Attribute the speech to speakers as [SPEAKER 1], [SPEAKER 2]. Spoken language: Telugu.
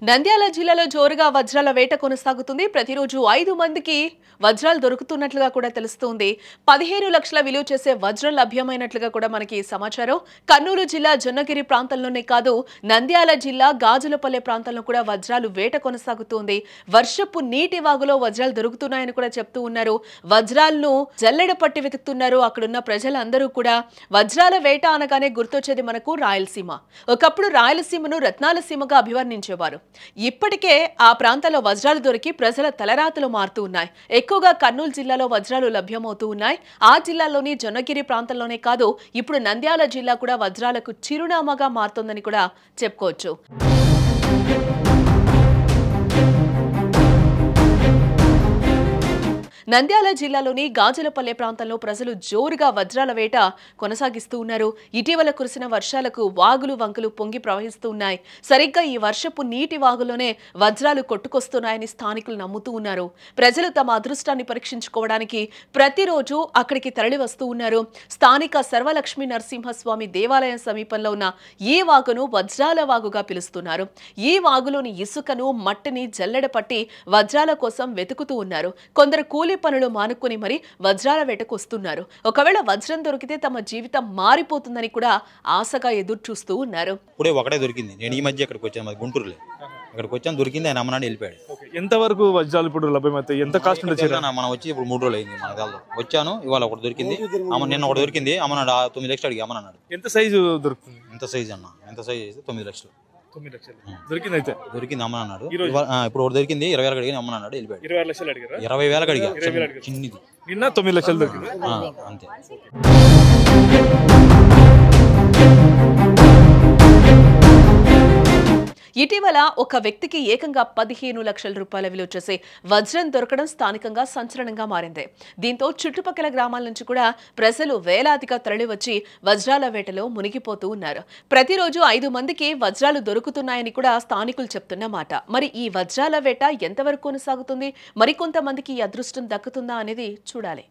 [SPEAKER 1] నంద్యాల జిల్లాలో జోరుగా వజ్రాల వేట కొనసాగుతుంది. ప్రతిరోజు 5 మందికి వజ్రాలు దొరుకుతున్నట్లుగా కూడా తెలుస్తుంది. 15 లక్షల విలువ చేసే వజ్రం లభ్యమైనట్లుగా కూడా మనకి సమాచారం. కర్నూలు జిల్లా జొన్నగిరి ప్రాంతంలోనే కాదు, నంద్యాల జిల్లా గాజులపల్లె ప్రాంతంలో కూడా వజ్రాలు వేట కొనసాగుతుంది. వర్షపు నీటి వాగులో వజ్రాలు దొరుకుతున్నాయని కూడా చెప్తూ ఉన్నారు. వజ్రాలను జల్లెడ పట్టి వెతుకుతున్నారు. అక్కడున్న ప్రజలందరూ కూడా వజ్రాల వేట అనగానే గుర్తొచ్చేది మనకు రాయలసీమ. ఒకప్పుడు రాయలసీమను రత్నాల సీమగా అభివర్ణించేవారు. ఇప్పటికే ఆ ప్రాంతాల్లో వజ్రాలు దొరికి ప్రజల తలరాతలు మారుతూ ఉన్నాయి. ఎక్కువగా కర్నూలు జిల్లాలో వజ్రాలు లభ్యమవుతూ ఉన్నాయి. ఆ జిల్లాలోని జొన్నగిరి ప్రాంతంలోనే కాదు, ఇప్పుడు నంద్యాల జిల్లా కూడా వజ్రాలకు చిరునామాగా మారుతోందని కూడా చెప్పుకోవచ్చు. నంద్యాల జిల్లాలోని గాజులపల్లె ప్రాంతంలో ప్రజలు జోరుగా వజ్రాల వేట కొనసాగిస్తూ ఉన్నారు. ఇటీవల కురిసిన వర్షాలకు వాగులు వంకలు పొంగి ప్రవహిస్తూ ఉన్నాయి. సరిగ్గా ఈ వర్షపు నీటి వాగులోనే వజ్రాలు కొట్టుకొస్తున్నాయని స్థానికులు నమ్ముతూ ఉన్నారు. ప్రజలు తమ అదృష్టాన్ని పరీక్షించుకోవడానికి ప్రతిరోజు అక్కడికి తరలి వస్తూ ఉన్నారు. స్థానిక సర్వలక్ష్మీ నరసింహస్వామి దేవాలయం సమీపంలో ఉన్న ఈ వాగును వజ్రాల వాగుగా పిలుస్తున్నారు. ఈ వాగులోని ఇసుకను మట్టిని జల్లెడ పట్టి వజ్రాల కోసం వెతుకుతూ ఉన్నారు. కొందరు కూలి పనులు మానుకొని మరి వజ్రాల వేటకు వస్తున్నారు. ఒకవేళ వజ్రం దొరికితే తమ జీవితం మారిపోతుందని కూడా ఆశగా ఎదురు చూస్తూ ఉన్నారు.
[SPEAKER 2] ఇప్పుడే ఒకటే దొరికింది. నేను ఈ మధ్య ఇక్కడికి వచ్చాను, మాది గుంటూరులో. ఇక్కడికి వచ్చాను, దొరికింది. ఆయన అమ్మనాడు వెళ్ళిపోయాడు.
[SPEAKER 3] ఎంత వరకు వజ్రాలు ఇప్పుడు లభ్యమవుతాయి? ఎంత కాస్ట్ ఉండొచ్చు?
[SPEAKER 2] మనం వచ్చి ఇప్పుడు 3 రోజులు అయింది. మన వచ్చాను, ఇవాళ ఒకటి దొరికింది. నిన్న ఒకటి దొరికింది. అమ్మనాడు 9 లక్షలు అడిగి అమ్మన్నాడు.
[SPEAKER 3] ఎంత సైజు దొరుకుతుంది?
[SPEAKER 2] ఎంత సైజ్ అన్న? ఎంత సైజ్ అయితే 9 లక్షలు.
[SPEAKER 3] 9 లక్షలు దొరికింది. అయితే
[SPEAKER 2] దొరికింది అమ్మన్నాడు. ఇప్పుడు ఒకటి దొరికింది 20 వేలకు అడిగి అమ్మన్నాడు, వెళ్ళిపోయాడు.
[SPEAKER 3] 20 లక్షలు అడిగారా?
[SPEAKER 2] 20 వేలకు అడిగా, చిన్నది.
[SPEAKER 3] నిన్న 9 లక్షలు దొరికింది.
[SPEAKER 2] అంతే.
[SPEAKER 1] ఇటీవల ఒక వ్యక్తికి ఏకంగా 15 లక్షల రూపాయల విలువ చేసే వజ్రం దొరకడం స్థానికంగా సంచలనంగా మారింది. దీంతో చుట్టుపక్కల గ్రామాల నుంచి కూడా ప్రజలు వేలాదిగా తరలివచ్చి వజ్రాల వేటలో మునిగిపోతూ ఉన్నారు. ప్రతిరోజు 5 మందికి వజ్రాలు దొరుకుతున్నాయని కూడా స్థానికులు చెప్తున్న మాట. మరి ఈ వజ్రాల వేట ఎంతవరకు కొనసాగుతుంది? మరికొంతమందికి ఈ అదృష్టం దక్కుతుందా అనేది చూడాలి.